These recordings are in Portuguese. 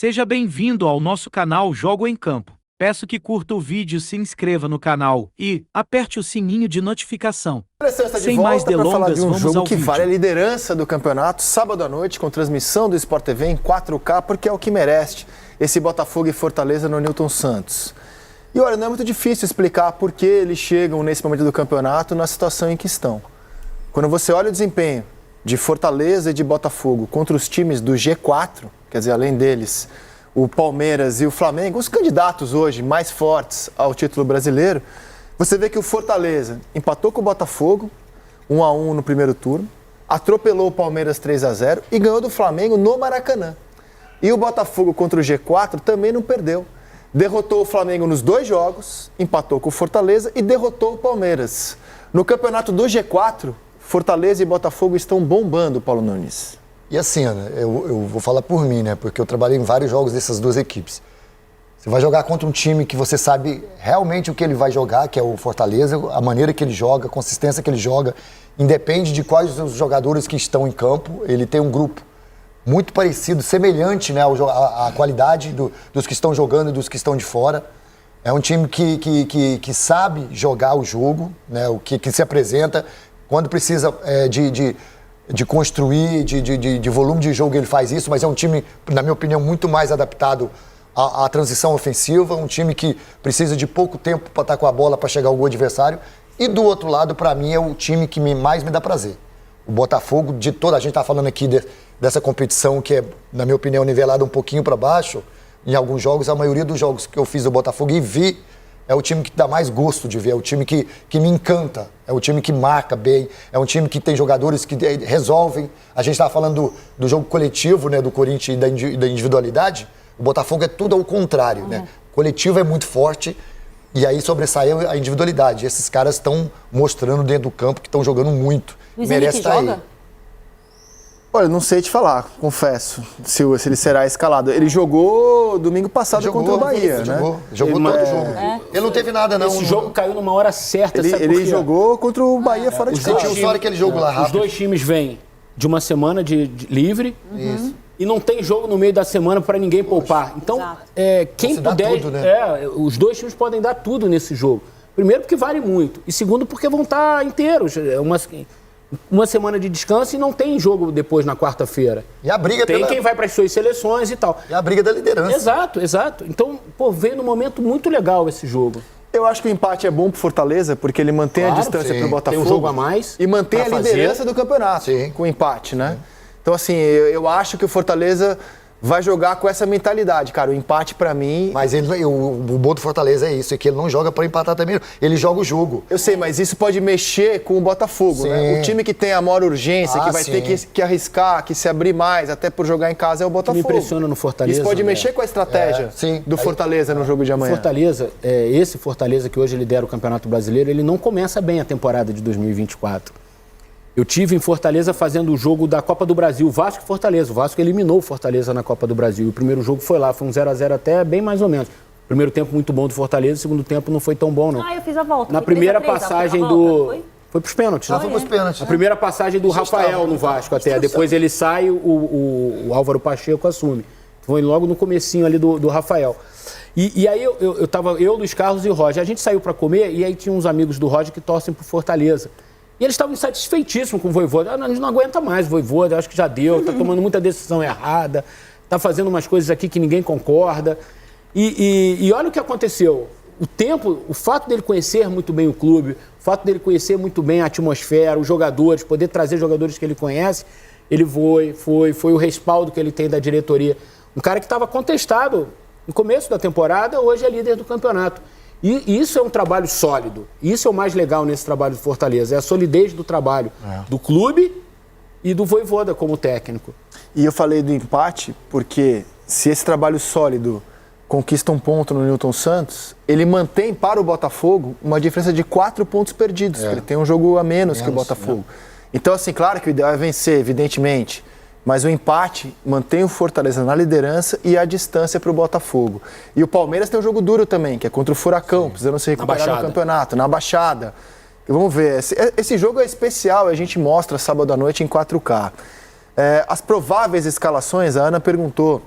Seja bem-vindo ao nosso canal Jogo em Campo. Peço que curta o vídeo, se inscreva no canal e aperte o sininho de notificação. Sem mais delongas, falar de um jogo que vale a liderança do campeonato, sábado à noite, com transmissão do Sport TV em 4K, porque é o que merece esse Botafogo e Fortaleza no Newton Santos. E olha, não é muito difícil explicar por que eles chegam nesse momento do campeonato na situação em que estão. Quando você olha o desempenho de Fortaleza e de Botafogo contra os times do G4, quer dizer, além deles, o Palmeiras e o Flamengo, os candidatos hoje mais fortes ao título brasileiro, você vê que o Fortaleza empatou com o Botafogo, 1-1 no primeiro turno, atropelou o Palmeiras 3-0 e ganhou do Flamengo no Maracanã. E o Botafogo contra o G4 também não perdeu. Derrotou o Flamengo nos 2 jogos, empatou com o Fortaleza e derrotou o Palmeiras. No campeonato do G4, Fortaleza e Botafogo estão bombando, Paulo Nunes. E assim, Ana, eu vou falar por mim, né? Porque eu trabalhei em vários jogos dessas duas equipes. Você vai jogar contra um time que você sabe realmente o que ele vai jogar, que é o Fortaleza, a maneira que ele joga, a consistência que ele joga, independe de quais os jogadores que estão em campo. Ele tem um grupo muito parecido, semelhante, né, à qualidade dos que estão jogando e dos que estão de fora. É um time que sabe jogar o jogo, né, o que se apresenta. Quando precisa de construir, de volume de jogo, ele faz isso, mas é um time, na minha opinião, muito mais adaptado à transição ofensiva, um time que precisa de pouco tempo para estar com a bola para chegar ao gol adversário. E do outro lado, para mim, é o time que mais me dá prazer. O Botafogo, de toda a gente está falando aqui dessa competição que é, na minha opinião, nivelada um pouquinho para baixo. Em alguns jogos, a maioria dos jogos que eu fiz do Botafogo e vi, é o time que dá mais gosto de ver, é o time que me encanta, é o time que marca bem, é um time que tem jogadores que resolvem. A gente estava falando do jogo coletivo, né, do Corinthians e da individualidade. O Botafogo é tudo ao contrário, né? O coletivo é muito forte e aí sobressai a individualidade. Esses caras estão mostrando dentro do campo que estão jogando muito. Luiz merece Henrique estar joga? aí. Olha, não sei te falar, confesso, se ele será escalado. Ele jogou domingo passado contra o Bahia, né? Jogou todo o jogo. Ele não teve nada, não. Esse jogo caiu numa hora certa, sabe por Ele quê? jogou contra o Bahia fora de Você casa. tinha só aquele jogo lá rápido. Os dois times vêm de uma semana de livre. Isso. E não tem jogo no meio da semana para ninguém poupar. Então, quem Você dá puder... tudo, né? Os dois times podem dar tudo nesse jogo. Primeiro, porque vale muito. E segundo, porque vão estar inteiros. Uma semana de descanso e não tem jogo depois na quarta-feira. E a briga tem quem vai para as suas seleções e tal. E a briga da liderança. Exato. Então, vem num momento muito legal esse jogo. Eu acho que o empate é bom pro Fortaleza, porque ele mantém a distância pro Botafogo. Tem um jogo a mais. E mantém a liderança do campeonato, com o empate, né? Então, assim, eu acho que o Fortaleza vai jogar com essa mentalidade, cara. O empate, pra mim... Mas o bom do Fortaleza é isso, é que ele não joga pra empatar também, ele joga o jogo. Eu sei, mas isso pode mexer com o Botafogo, né? O time que tem a maior urgência, que vai ter que arriscar, que se abrir mais, até por jogar em casa, é o Botafogo. Me impressiona no Fortaleza. Isso pode mexer com a estratégia do Fortaleza no jogo de amanhã. Fortaleza, esse Fortaleza que hoje lidera o Campeonato Brasileiro, ele não começa bem a temporada de 2024. Eu tive em Fortaleza fazendo o jogo da Copa do Brasil, Vasco e Fortaleza. O Vasco eliminou o Fortaleza na Copa do Brasil. E o primeiro jogo foi lá, foi um 0-0 até bem mais ou menos. Primeiro tempo muito bom do Fortaleza, o segundo tempo não foi tão bom, não. Eu fiz a volta. Na primeira passagem Foi pros pênaltis. Foi pros pênaltis. A primeira passagem do Rafael no Vasco até. Depois ele sai, o Álvaro Pacheco assume. Foi logo no comecinho ali do Rafael. E aí eu tava, Luiz Carlos e o Roger. A gente saiu para comer e aí tinha uns amigos do Roger que torcem pro Fortaleza. E eles estavam insatisfeitíssimos com o Vojvoda. A gente não aguenta mais o Vojvoda, acho que já deu, tá tomando muita decisão errada, tá fazendo umas coisas aqui que ninguém concorda. E olha o que aconteceu. O fato dele conhecer muito bem o clube, o fato dele conhecer muito bem a atmosfera, os jogadores, poder trazer jogadores que ele conhece, ele foi o respaldo que ele tem da diretoria. Um cara que estava contestado no começo da temporada, hoje é líder do campeonato. E isso é um trabalho sólido. Isso é o mais legal nesse trabalho do Fortaleza. É a solidez do trabalho do clube e do Vojvoda como técnico. E eu falei do empate porque se esse trabalho sólido conquista um ponto no Newton Santos, ele mantém para o Botafogo uma diferença de 4 pontos perdidos. Ele tem um jogo a menos que o Botafogo. Então, assim, claro que o ideal é vencer, evidentemente. Mas o empate mantém o Fortaleza na liderança e a distância para o Botafogo. E o Palmeiras tem um jogo duro também, que é contra o Furacão, precisando se recuperar no campeonato, na Baixada. E vamos ver, esse jogo é especial, a gente mostra sábado à noite em 4K. As prováveis escalações, a Ana perguntou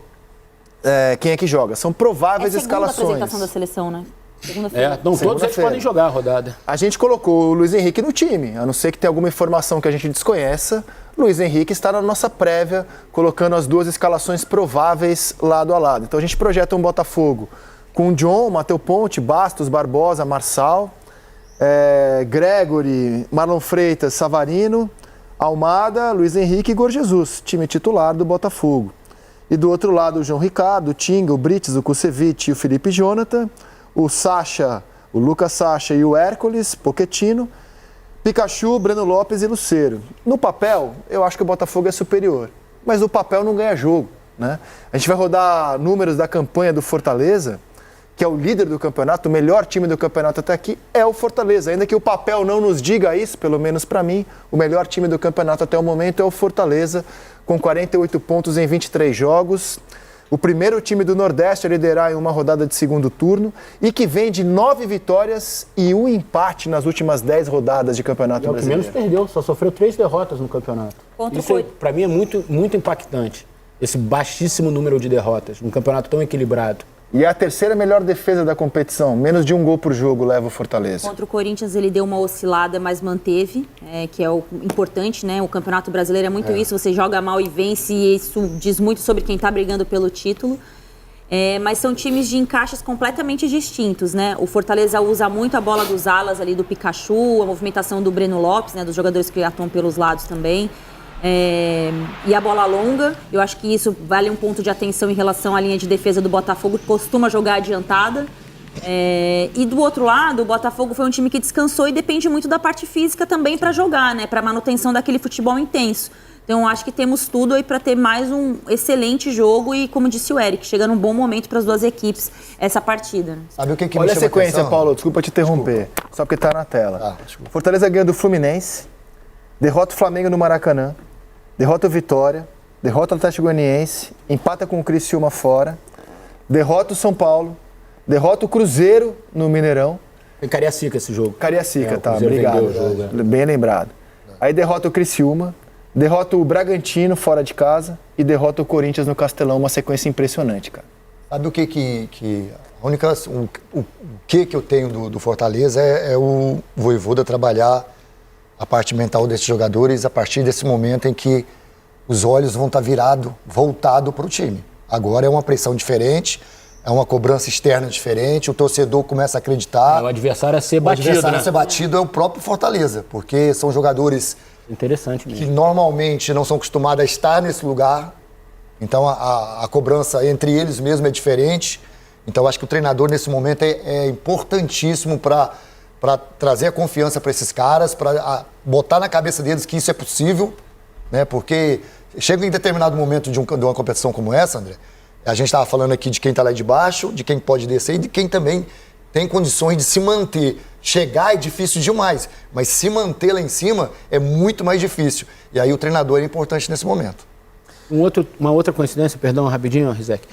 quem é que joga. São prováveis escalações. É a apresentação da seleção, né? Segunda-feira. Todos eles podem jogar a rodada. A gente colocou o Luiz Henrique no time, a não ser que tenha alguma informação que a gente desconheça. Luiz Henrique está na nossa prévia, colocando as 2 escalações prováveis lado a lado. Então a gente projeta um Botafogo com John, Matheus Ponte, Bastos, Barbosa, Marçal, Gregory, Marlon Freitas, Savarino, Almada, Luiz Henrique e Igor Jesus, time titular do Botafogo. E do outro lado o João Ricardo, o Tinga, o Brites, o Kusevich e o Felipe Jonathan, o Sacha, o Lucas Sacha e o Hércules, Pochettino, Pikachu, Breno Lopes e Lucero. No papel, eu acho que o Botafogo é superior, mas o papel não ganha jogo, né? A gente vai rodar números da campanha do Fortaleza, que é o líder do campeonato, o melhor time do campeonato até aqui é o Fortaleza. Ainda que o papel não nos diga isso, pelo menos para mim, o melhor time do campeonato até o momento é o Fortaleza, com 48 pontos em 23 jogos. O primeiro time do Nordeste a liderar em uma rodada de segundo turno e que vem de 9 vitórias e 1 empate nas últimas 10 rodadas de campeonato brasileiro. É o que menos perdeu, só sofreu 3 derrotas no campeonato. Isso, para mim, é muito, muito impactante, esse baixíssimo número de derrotas, num campeonato tão equilibrado. E é a terceira melhor defesa da competição. Menos de 1 gol por jogo leva o Fortaleza. Contra o Corinthians ele deu uma oscilada, mas manteve, que é o importante, né? O Campeonato Brasileiro é muito isso, você joga mal e vence, e isso diz muito sobre quem está brigando pelo título. Mas são times de encaixes completamente distintos, né? O Fortaleza usa muito a bola dos alas ali do Pikachu, a movimentação do Breno Lopes, né? Dos jogadores que atuam pelos lados também. E a bola longa, eu acho que isso vale um ponto de atenção em relação à linha de defesa do Botafogo, que costuma jogar adiantada. E do outro lado, o Botafogo foi um time que descansou e depende muito da parte física também para jogar, né? Para manutenção daquele futebol intenso. Então, acho que temos tudo aí para ter mais um excelente jogo e, como disse o Eric, chega num bom momento para as duas equipes essa partida. Sabe o que Olha me a sequência, Paulo, desculpa te interromper, só porque está na tela. Fortaleza ganha do Fluminense, derrota o Flamengo no Maracanã, derrota o Vitória, derrota o Atlético Goianiense, empata com o Criciúma fora, derrota o São Paulo, derrota o Cruzeiro no Mineirão. Em Cariacica esse jogo. Cariacica, tá, obrigado. Bem lembrado. Aí derrota o Criciúma, derrota o Bragantino fora de casa e derrota o Corinthians no Castelão, uma sequência impressionante, cara. Sabe o que a única o que eu tenho do Fortaleza é o Vojvoda trabalhar a parte mental desses jogadores a partir desse momento em que os olhos vão estar voltado para o time. Agora é uma pressão diferente, é uma cobrança externa diferente, o torcedor começa a acreditar. O adversário a ser batido, O adversário a ser batido é o próprio Fortaleza, porque são jogadores interessante mesmo, que normalmente não são acostumados a estar nesse lugar. Então a cobrança entre eles mesmo é diferente. Então acho que o treinador nesse momento é importantíssimo para trazer a confiança para esses caras, para botar na cabeça deles que isso é possível, né? Porque chega em determinado momento de uma competição como essa, André, a gente estava falando aqui de quem está lá de baixo, de quem pode descer e de quem também tem condições de se manter. Chegar é difícil demais, mas se manter lá em cima é muito mais difícil. E aí o treinador é importante nesse momento. Uma outra coincidência, perdão, rapidinho, Rizek,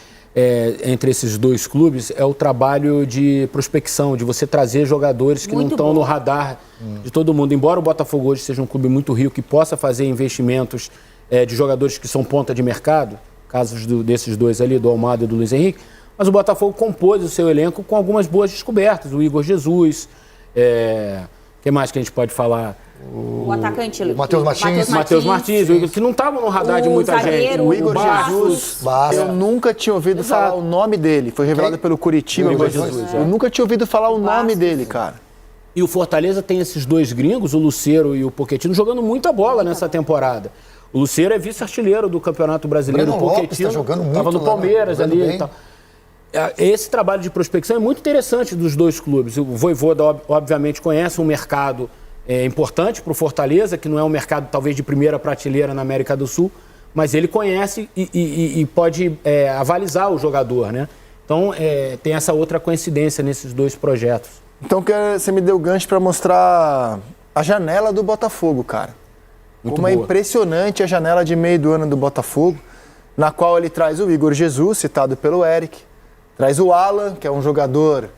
entre esses dois clubes é o trabalho de prospecção, de você trazer jogadores que não estão no radar de todo mundo. Embora o Botafogo hoje seja um clube muito rico, que possa fazer investimentos de jogadores que são ponta de mercado, casos desses dois ali, do Almada e do Luiz Henrique, mas o Botafogo compôs o seu elenco com algumas boas descobertas. O Igor Jesus, que mais que a gente pode falar? O atacante, o Matheus Martins. Matheus Martins, que não estava no radar de muita gente. O Igor Jesus, eu nunca tinha ouvido falar o nome dele. Foi revelado pelo Curitiba. Igor Jesus, eu nunca tinha ouvido falar o nome dele, cara. E o Fortaleza tem esses dois gringos, o Lucero e o Pochettino, jogando muita bola nessa temporada. O Lucero é vice-artilheiro do Campeonato Brasileiro. O Pochettino estava no Palmeiras ali e tal. Esse trabalho de prospecção é muito interessante dos dois clubes. O Vojvoda, obviamente, conhece um mercado importante para o Fortaleza, que não é um mercado talvez de primeira prateleira na América do Sul, mas ele conhece e pode avalizar o jogador, né? Então tem essa outra coincidência nesses dois projetos. Então você me deu gancho para mostrar a janela do Botafogo, cara. Como é impressionante a janela de meio do ano do Botafogo, na qual ele traz o Igor Jesus, citado pelo Eric, traz o Alan, que é um jogador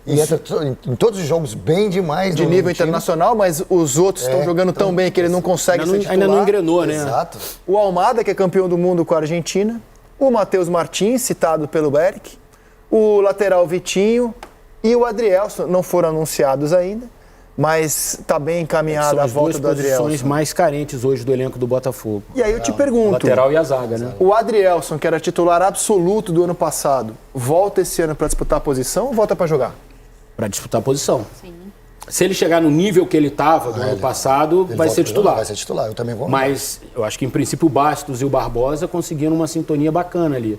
e entra em todos os jogos bem demais. De nível internacional, mas os outros estão jogando tão bem que ele não consegue ser titular. Ainda não engrenou, né? Exato. O Almada, que é campeão do mundo com a Argentina. o Matheus Martins, citado pelo Eric, o lateral Vitinho e o Adrielson. Não foram anunciados ainda, mas está bem encaminhada a volta do Adrielson. São as duas posições mais carentes hoje do elenco do Botafogo. E aí eu te pergunto... O lateral e a zaga, né? O Adrielson, que era titular absoluto do ano passado, volta esse ano para disputar a posição ou volta para jogar? Para disputar a posição. Sim. Se ele chegar no nível que ele estava do ano passado, vai ser titular. Vai ser titular, eu também vou. Mas eu acho que, em princípio, o Bastos e o Barbosa conseguiram uma sintonia bacana ali.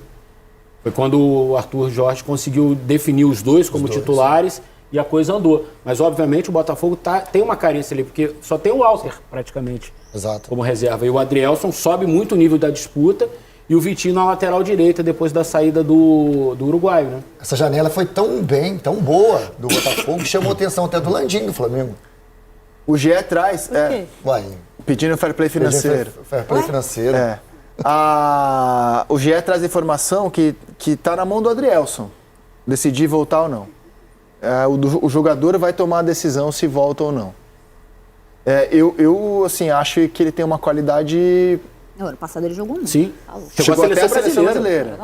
Foi quando o Arthur Jorge conseguiu definir os dois como titulares e a coisa andou. Mas, obviamente, o Botafogo tem uma carência ali, porque só tem o Walter, praticamente, como reserva. E o Adrielson sobe muito o nível da disputa. E o Vitinho na lateral direita, depois da saída do uruguaio, né? Essa janela foi tão boa do Botafogo, que chamou a atenção até do Landim do Flamengo. O GE traz, pedindo fair play financeiro. Fair play financeiro. O GE traz informação que está na mão do Adrielson, decidir voltar ou não. O jogador vai tomar a decisão se volta ou não. Eu assim, acho que ele tem uma qualidade... No ano passado ele jogou muito. Sim. Chegou até a seleção brasileira.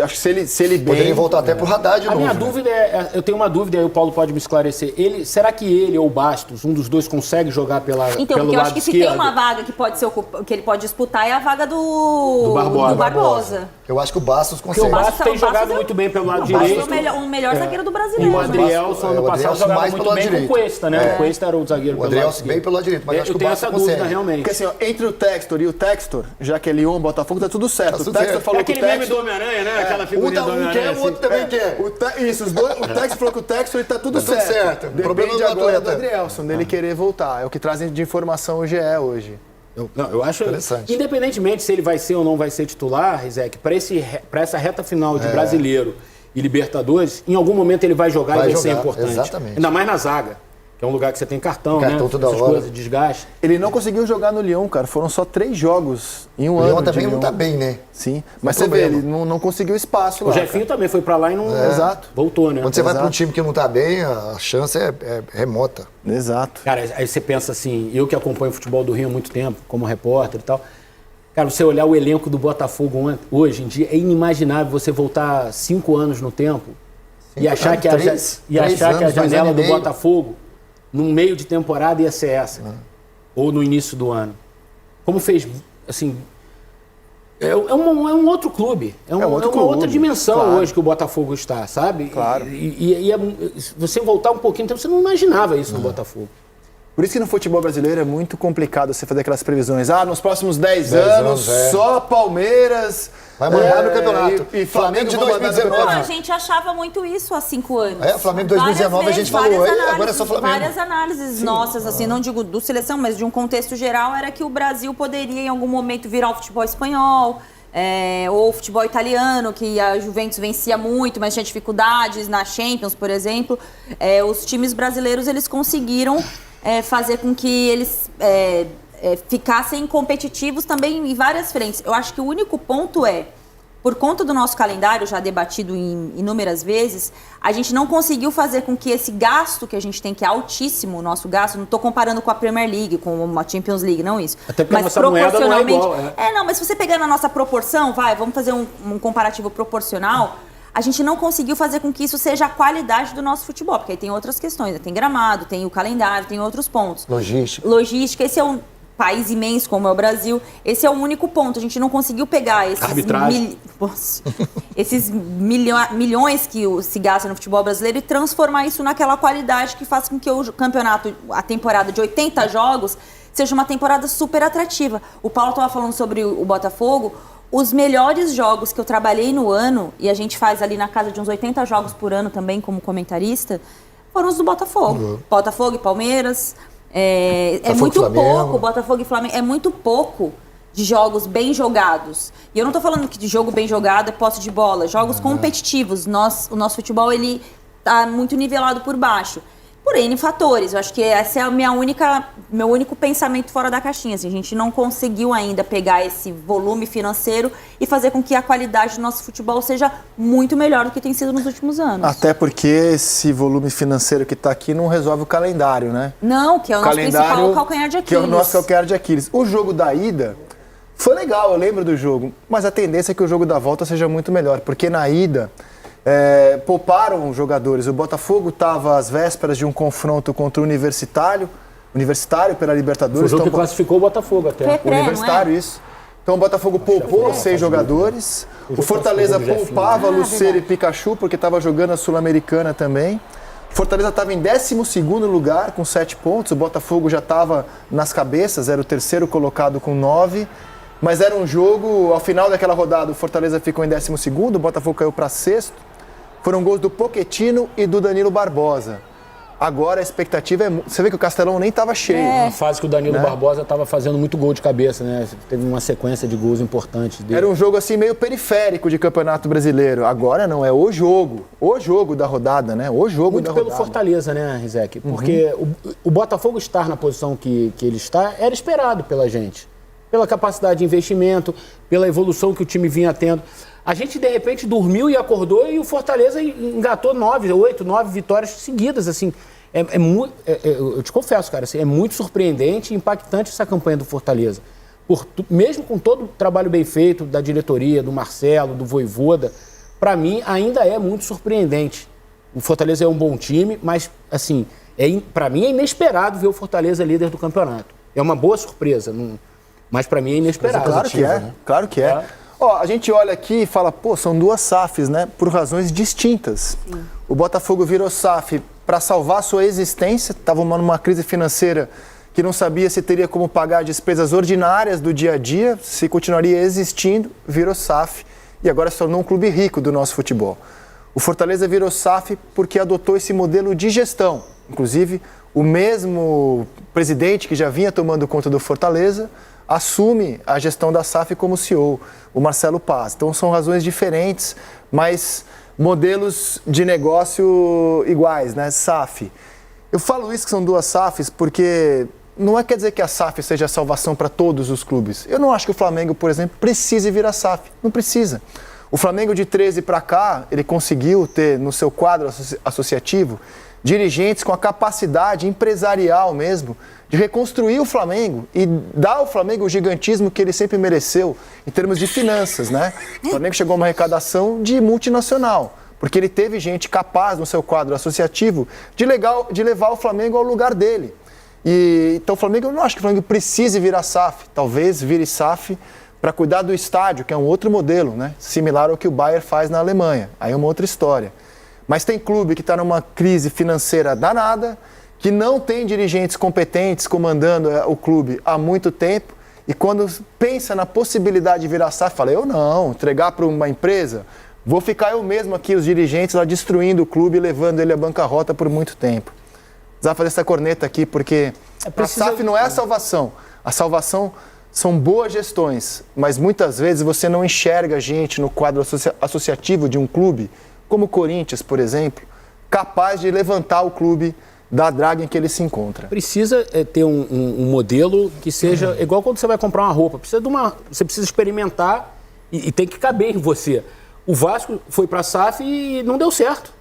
Acho que se ele bem... Poderia voltar até pro Haddad de novo. A minha dúvida eu tenho uma dúvida, aí o Paulo pode me esclarecer. Será que ele ou o Bastos, um dos dois, consegue jogar pelo lado esquerdo? Então, porque eu acho que se tem uma vaga que pode ser que ele pode disputar, é a vaga do Barbosa. Eu acho que o Bastos consegue. Porque o Bastos tem jogado muito bem pelo lado direito. O Bastos é o melhor zagueiro do brasileiro. E o Adrielson, ano passado, jogava muito bem com o Cuesta, né? O Cuesta era o zagueiro pelo lado direito. O Adrielson bem pelo lado direito, mas eu acho que o Bastos consegue. Eu tenho essa dúvida, realmente. Porque assim, entre o Textor e o Textor, já que ele o Botafogo, tá tudo certo. O Textor falou que o Textor... aquele meme do Homem-Aranha, né? Aquela figurinha do Um quer, o outro também quer. Isso, o Textor falou que o Textor tá tudo certo. O problema agora do Adrielson, dele querer voltar. É o que trazem de informação o GE hoje. Eu acho interessante. Independentemente se ele vai ser ou não vai ser titular, Rizek, para essa reta final de Brasileiro e Libertadores, em algum momento ele vai jogar e vai ser importante. Exatamente. Ainda mais na zaga, que é um lugar que você tem cartão, né? Toda essas hora. Coisas, desgaste. Ele não conseguiu jogar no Lyon, cara. Foram só 3 jogos em um ano. O Lyon também não tá bem, né? Sim. Mas você vê, ele não conseguiu espaço lá. O Jefinho também foi pra lá e não voltou, né? Quando você vai pra um time que não tá bem, a chance é remota. Exato. Cara, aí você pensa assim, eu que acompanho o futebol do Rio há muito tempo, como repórter e tal. Cara, você olhar o elenco do Botafogo hoje em dia, é inimaginável você voltar 5 anos no tempo e achar que a janela do Botafogo no meio de temporada ia ser essa. Ou no início do ano. Como fez, assim... É um outro clube. É uma outra dimensão hoje que o Botafogo está, sabe? Claro. E você voltar um pouquinho, então você não imaginava isso no Botafogo. Por isso que no futebol brasileiro é muito complicado você fazer aquelas previsões. Nos próximos 10 anos, só Palmeiras... Vai mandar no campeonato. E Flamengo de 2019. A gente achava muito isso há 5 anos. Flamengo 2019 a gente falou, agora é só Flamengo. Várias análises nossas, assim, não digo do seleção, mas de um contexto geral, era que o Brasil poderia em algum momento virar o futebol espanhol, ou o futebol italiano, que a Juventus vencia muito, mas tinha dificuldades na Champions, por exemplo. Os times brasileiros, eles conseguiram fazer com que eles... ficassem competitivos também em várias frentes. Eu acho que o único ponto por conta do nosso calendário, já debatido inúmeras vezes, a gente não conseguiu fazer com que esse gasto que a gente tem, que é altíssimo, o nosso gasto, não estou comparando com a Premier League, com a Champions League, não isso. Até porque a nossa moeda não é igual. Não, mas se você pegar na nossa proporção, vamos fazer um comparativo proporcional, a gente não conseguiu fazer com que isso seja a qualidade do nosso futebol, porque aí tem outras questões, tem gramado, tem o calendário, tem outros pontos. Logística, esse é um país imenso como é o Brasil, esse é o único ponto. A gente não conseguiu pegar esses milhões que se gasta no futebol brasileiro e transformar isso naquela qualidade que faz com que o campeonato, a temporada de 80 jogos, seja uma temporada super atrativa. O Paulo estava falando sobre o Botafogo. Os melhores jogos que eu trabalhei no ano, e a gente faz ali na casa de uns 80 jogos por ano também como comentarista, foram os do Botafogo. Botafogo e Palmeiras... É muito pouco, Botafogo e Flamengo, é muito pouco de jogos bem jogados. E eu não tô falando que de jogo bem jogado é posse de bola, jogos competitivos. O nosso futebol, ele tá muito nivelado por baixo. Por N fatores. Eu acho que esse é o meu único pensamento fora da caixinha. Assim, a gente não conseguiu ainda pegar esse volume financeiro e fazer com que a qualidade do nosso futebol seja muito melhor do que tem sido nos últimos anos. Até porque esse volume financeiro que está aqui não resolve o calendário, né? Não, que é o nosso principal calcanhar de Aquiles. Que é o nosso calcanhar de Aquiles. O jogo da ida Foi legal, eu lembro do jogo, mas a tendência é que o jogo da volta seja muito melhor, porque na ida pouparam os jogadores. O Botafogo estava às vésperas de um confronto contra o Universitário pela Libertadores. Foi o jogo que classificou o Botafogo até. O Universitário, isso. Então o Botafogo poupou 6 jogadores, o Fortaleza poupava Lucero e Pikachu, porque estava jogando a Sul-Americana também. O Fortaleza estava em 12º lugar, com 7 pontos, o Botafogo já estava nas cabeças, era o terceiro colocado com 9. Mas era um jogo, ao final daquela rodada, o Fortaleza ficou em 12º, o Botafogo caiu para 6º. Foram gols do Pochettino e do Danilo Barbosa. Agora a expectativa é... Você vê que o Castelão nem estava cheio. Uma fase que o Danilo Barbosa estava fazendo muito gol de cabeça, né? Teve uma sequência de gols importantes dele. Era um jogo assim meio periférico de Campeonato Brasileiro. Agora não, é o jogo da rodada, né? O jogo muito da rodada. Muito pelo Fortaleza, né, Rizek? Porque o Botafogo estar na posição que ele está era esperado pela gente. Pela capacidade de investimento, pela evolução que o time vinha tendo. A gente, de repente, dormiu e acordou e o Fortaleza engatou 8, 9 vitórias seguidas, assim. Eu te confesso, cara, assim, é muito surpreendente e impactante essa campanha do Fortaleza. Mesmo com todo o trabalho bem feito da diretoria, do Marcelo, do Vojvoda, para mim ainda é muito surpreendente. O Fortaleza é um bom time, mas, assim, para mim é inesperado ver o Fortaleza líder do campeonato. É uma boa surpresa, mas para mim é inesperado. Claro que é, né? Claro que é. Ó, a gente olha aqui e fala, são duas SAFs, né? Por razões distintas. Sim. O Botafogo virou SAF para salvar sua existência, estava numa crise financeira que não sabia se teria como pagar despesas ordinárias do dia a dia, se continuaria existindo, virou SAF e agora se tornou um clube rico do nosso futebol. O Fortaleza virou SAF porque adotou esse modelo de gestão. Inclusive, o mesmo presidente que já vinha tomando conta do Fortaleza assume a gestão da SAF como CEO, o Marcelo Paz. Então são razões diferentes, mas modelos de negócio iguais, né? SAF. Eu falo isso que são duas SAFs porque não quer dizer que a SAF seja a salvação para todos os clubes. Eu não acho que o Flamengo, por exemplo, precise virar SAF. Não precisa. O Flamengo de 13 para cá, ele conseguiu ter no seu quadro associativo dirigentes com a capacidade empresarial mesmo de reconstruir o Flamengo e dar ao Flamengo o gigantismo que ele sempre mereceu em termos de finanças, né? O Flamengo chegou a uma arrecadação de multinacional, porque ele teve gente capaz no seu quadro associativo de levar o Flamengo ao lugar dele. Então o Flamengo, eu não acho que o Flamengo precise virar SAF, talvez vire SAF para cuidar do estádio, que é um outro modelo, né? Similar ao que o Bayern faz na Alemanha, aí é uma outra história. Mas tem clube que está numa crise financeira danada, que não tem dirigentes competentes comandando o clube há muito tempo, e quando pensa na possibilidade de virar SAF, fala, eu não, entregar para uma empresa, vou ficar eu mesmo aqui, os dirigentes lá destruindo o clube e levando ele à bancarrota por muito tempo. Precisava fazer essa corneta aqui, porque a SAF não é a salvação. A salvação são boas gestões, mas muitas vezes você não enxerga gente no quadro associativo de um clube, como o Corinthians, por exemplo, capaz de levantar o clube da draga em que ele se encontra. Precisa ter um modelo que seja igual quando você vai comprar uma roupa. Você precisa experimentar e tem que caber em você. O Vasco foi para a SAF e não deu certo.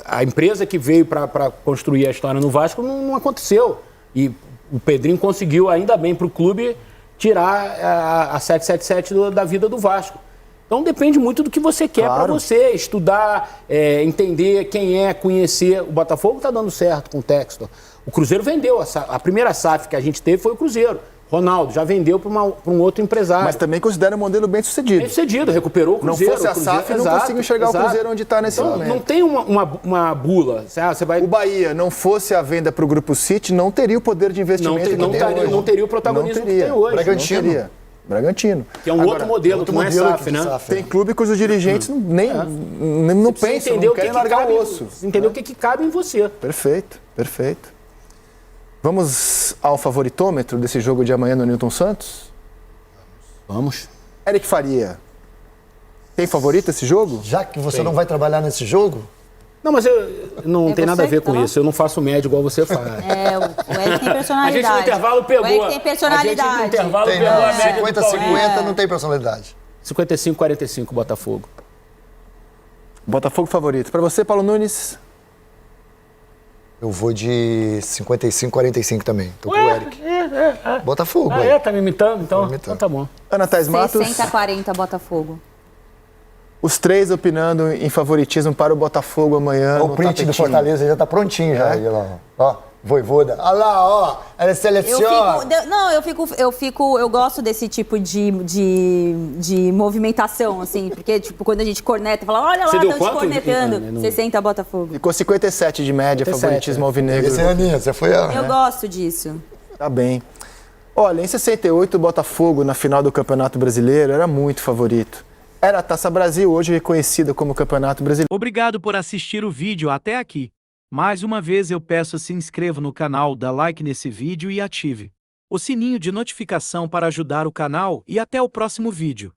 A empresa que veio para construir a história no Vasco não aconteceu. E o Pedrinho conseguiu, ainda bem, para o clube tirar a 777 da vida do Vasco. Então depende muito do que você quer para você, estudar, entender quem é, conhecer. O Botafogo está dando certo com o Textor. O Cruzeiro vendeu, a primeira SAF que a gente teve foi o Cruzeiro. Ronaldo já vendeu para um outro empresário. Mas também considera um modelo bem sucedido. Bem sucedido, recuperou o Cruzeiro. Não fosse a SAF, não consigo enxergar o Cruzeiro onde está nesse momento. Não tem uma bula. Você vai... O Bahia, não fosse a venda para o Grupo City, não teria o poder de investimento que tem hoje. Não teria o protagonismo que tem hoje. Bragantino. Que é um outro modelo, que não é SAF, né? Tem clube cujos dirigentes não pensam, não querem largar o osso. Entendeu o que cabe em você. Perfeito, perfeito. Vamos ao favoritômetro desse jogo de amanhã no Newton Santos? Vamos. Eric Faria, tem favorito esse jogo? Já que você não vai trabalhar nesse jogo... Não, mas não tem nada a ver com isso. Eu não faço médio igual você faz. O Eric tem personalidade. A gente no intervalo pegou. O Eric tem personalidade. A gente no intervalo pegou a média. 50-50 não tem personalidade. 55-45 Botafogo. Botafogo favorito. Para você, Paulo Nunes? Eu vou de 55-45 também. Tô com o Eric. Botafogo. Tá me imitando? Então tá bom. Ana Thaís Matos. 60-40 Botafogo. Os três opinando em favoritismo para o Botafogo amanhã. O print do Fortaleza já tá prontinho já. Aí, ó, Voivoda. Olha lá, ó. Ela seleciona. Eu gosto desse tipo de movimentação, assim, porque, tipo, quando a gente corneta, fala, olha lá, estão te cornetando. 60 Botafogo. Ficou 57 de média, 57, favoritismo alvinegro. Esse é Aninha, você foi a... Eu gosto disso. Tá bem. Olha, em 68, o Botafogo, na final do Campeonato Brasileiro, era muito favorito. Era a Taça Brasil, hoje reconhecida como Campeonato Brasileiro. Obrigado por assistir o vídeo até aqui. Mais uma vez eu peço se inscreva no canal, dá like nesse vídeo e ative o sininho de notificação para ajudar o canal e até o próximo vídeo.